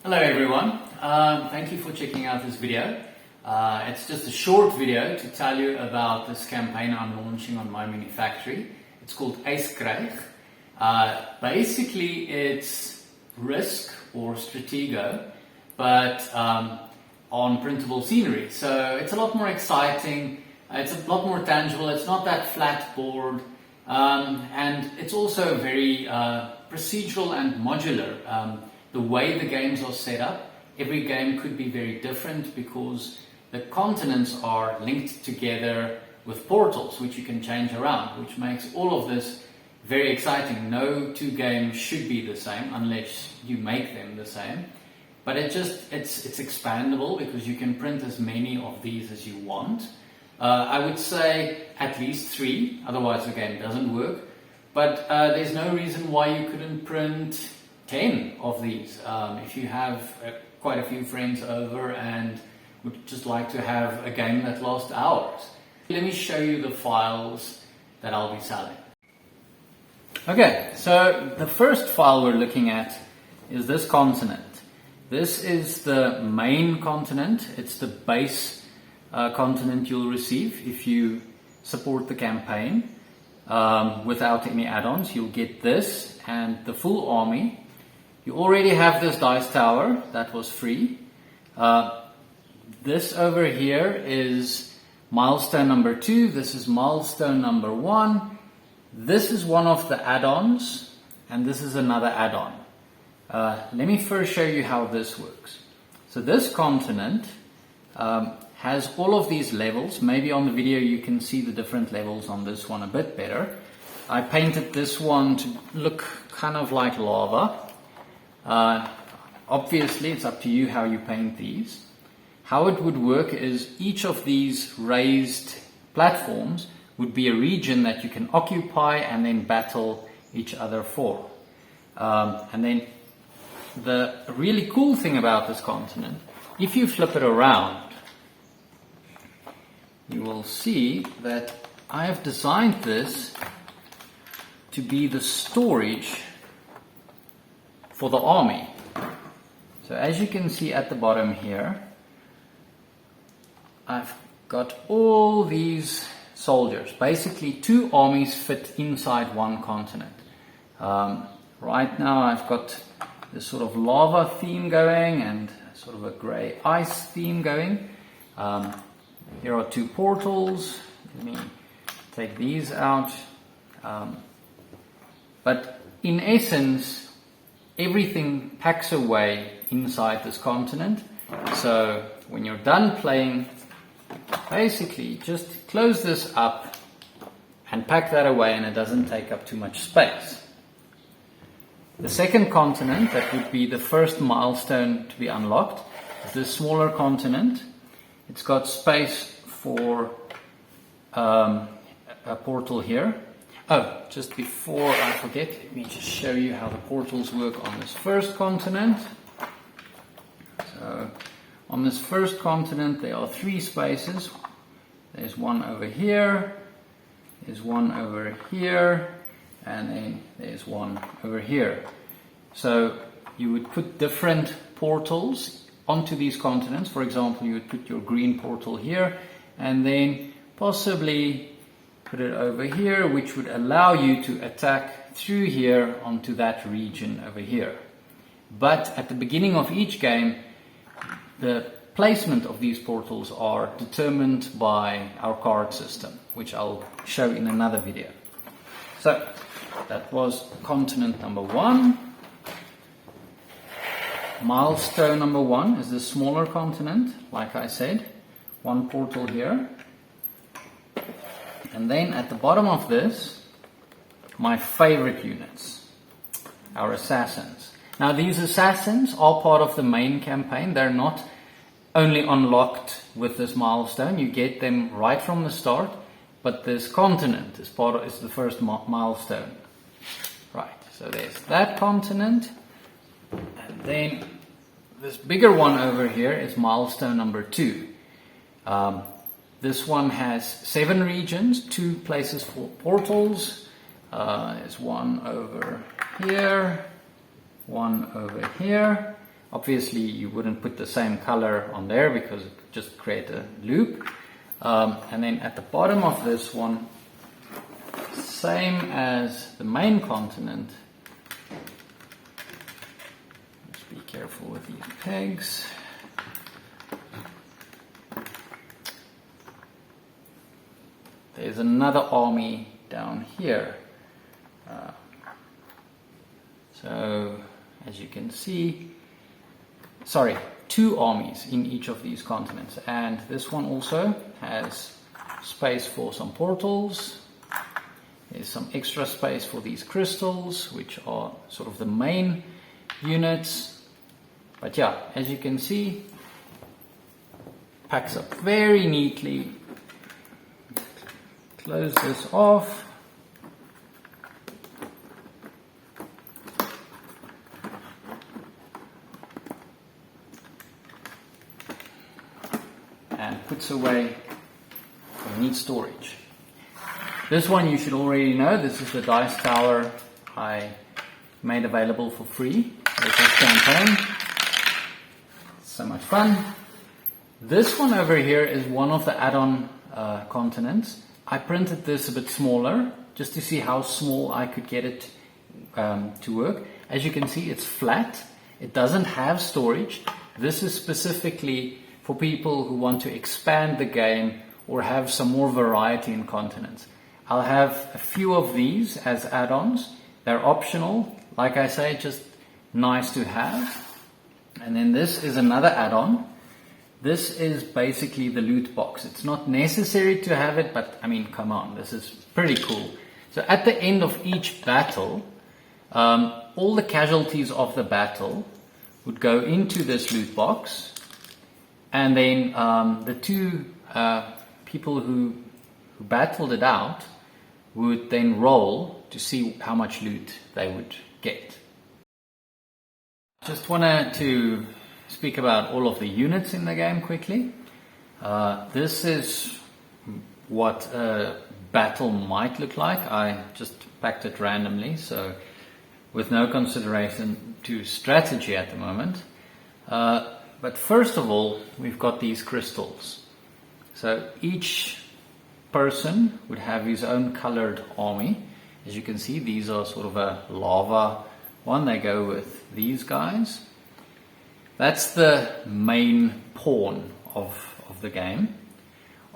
Hello everyone, thank you for checking out this video. It's just a short video to tell you about this campaign I'm launching on my mini factory. It's called YS-KRYG. Basically it's Risk or Stratego, but on printable scenery. So it's a lot more exciting, it's a lot more tangible, it's not that flat board, and it's also very procedural and modular. The way the games are set up, every game could be very different because the continents are linked together with portals which you can change around, which makes all of this very exciting. No two games should be the same unless you make them the same. But it's expandable because you can print as many of these as you want. I would say at least 3, otherwise the game doesn't work. But there's no reason why you couldn't print 10 of these if you have quite a few friends over and would just like to have a game that lasts hours. Let me show you the files that I'll be selling. Okay, so the first file we're looking at is this continent. This is the main continent. It's the base continent you'll receive if you support the campaign. Without any add-ons, you'll get this and the full army. You already have this dice tower, that was free. This over here is milestone number 2, this is milestone number 1. This is one of the add-ons, and this is another add-on. Let me first show you how this works. So this continent has all of these levels. Maybe on the video you can see the different levels on this one a bit better. I painted this one to look kind of like lava. Obviously it's up to you how you paint these. How it would work is each of these raised platforms would be a region that you can occupy and then battle each other for. And then the really cool thing about this continent, if you flip it around, you will see that I have designed this to be the storage for the army. So as you can see at the bottom here, I've got all these soldiers. Basically 2 armies fit inside one continent. Right now I've got this sort of lava theme going and sort of a grey ice theme going. Here are 2 portals. Let me take these out. But in essence, everything packs away inside this continent. So when you're done playing, basically just close this up and pack that away, and it doesn't take up too much space. The second continent, that would be the first milestone to be unlocked, is this smaller continent. It's got space for a portal here. Oh, just before I forget, let me just show you how the portals work on this first continent. So, on this first continent there are 3 spaces. There's one over here, there's one over here, and then there's one over here. So you would put different portals onto these continents. For example, you would put your green portal here, and then possibly put it over here, which would allow you to attack through here onto that region over here. But at the beginning of each game, the placement of these portals are determined by our card system, which I'll show in another video. So that was continent number 1. Milestone number 1 is the smaller continent, like I said. 1 portal here. And then at the bottom of this, my favorite units, our assassins. Now these assassins are part of the main campaign. They're not only unlocked with this milestone. You get them right from the start, but this continent is the first milestone. Right, so there's that continent. And then this bigger one over here is milestone number 2. This one has 7 regions, 2 places for portals. There's one over here, one over here. Obviously you wouldn't put the same color on there because it would just create a loop. And then at the bottom of this one, same as the main continent. Just be careful with these pegs. There's another army down here. So as you can see, sorry, 2 armies in each of these continents, and this one also has space for some portals. There's some extra space for these crystals, which are sort of the main units. But yeah, as you can see, packs up very neatly. Close this off. And puts away for neat storage. This one you should already know. This is the dice tower I made available for free with this campaign. So much fun. This one over here is one of the add-on continents. I printed this a bit smaller just to see how small I could get it to work. As you can see, it's flat. It doesn't have storage. This is specifically for people who want to expand the game or have some more variety in continents. I'll have a few of these as add-ons. They're optional, like I say, just nice to have. And then this is another add-on. This is basically the loot box. It's not necessary to have it, but I mean, come on, this is pretty cool. So at the end of each battle, all the casualties of the battle would go into this loot box, and then the 2 people who battled it out would then roll to see how much loot they would get. Just wanted to speak about all of the units in the game quickly. This is what a battle might look like. I just packed it randomly, so with no consideration to strategy at the moment. But first of all, we've got these crystals. So each person would have his own colored army. As you can see, these are sort of a lava one. They go with these guys. That's the main pawn of the game.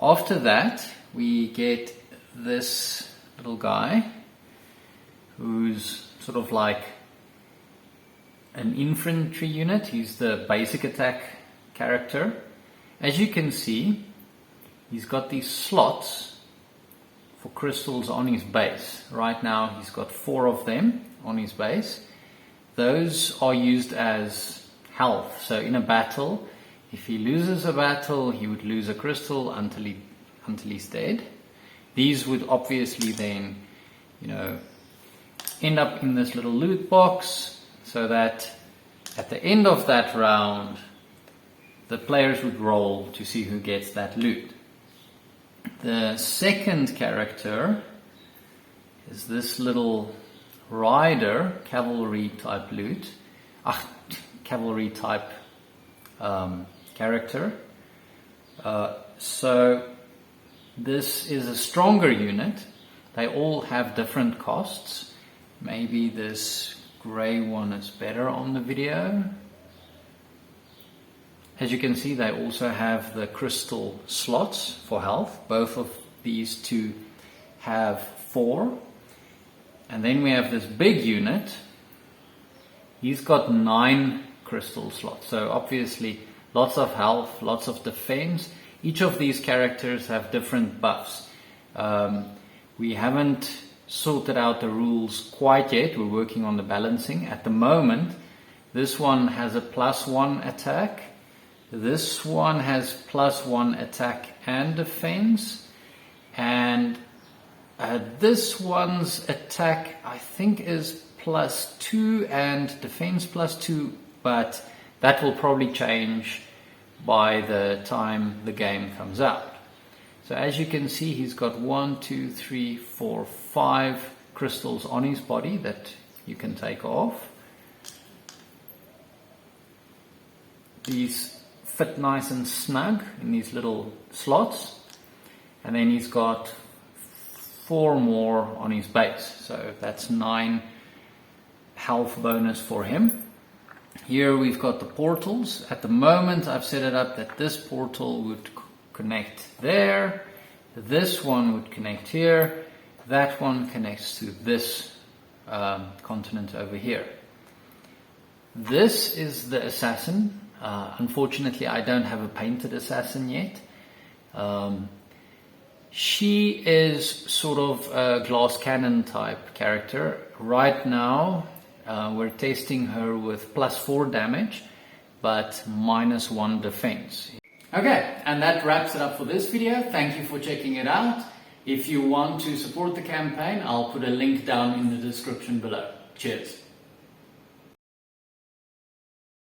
After that, we get this little guy who's sort of like an infantry unit. He's the basic attack character. As you can see, he's got these slots for crystals on his base. Right now he's got 4 of them on his base. Those are used as health. So in a battle, if he loses a battle, he would lose a crystal until he's dead. These would obviously then, end up in this little loot box, so that at the end of that round, the players would roll to see who gets that loot. The second character is this little rider, cavalry type character. So this is a stronger unit. They all have different costs. Maybe this grey one is better on the video. As you can see, they also have the crystal slots for health. Both of these 2 have 4. And then we have this big unit. He's got 9 crystal slots. So obviously lots of health, lots of defense. Each of these characters have different buffs. We haven't sorted out the rules quite yet. We're working on the balancing. At the moment, this one has a +1 attack. This one has +1 attack and defense. And this one's attack, I think, is +2 and defense +2, but that will probably change by the time the game comes out. So as you can see, he's got 1, 2, 3, 4, 5 crystals on his body that you can take off. These fit nice and snug in these little slots. And then he's got 4 more on his base. So that's 9 health bonus for him. Here we've got the portals. At the moment I've set it up that this portal would connect there. This one would connect here. That one connects to this continent over here. This is the assassin. Unfortunately, I don't have a painted assassin yet. She is sort of a glass cannon type character. Right now, we're testing her with +4 damage, but -1 defense. Okay, and that wraps it up for this video. Thank you for checking it out. If you want to support the campaign, I'll put a link down in the description below. Cheers.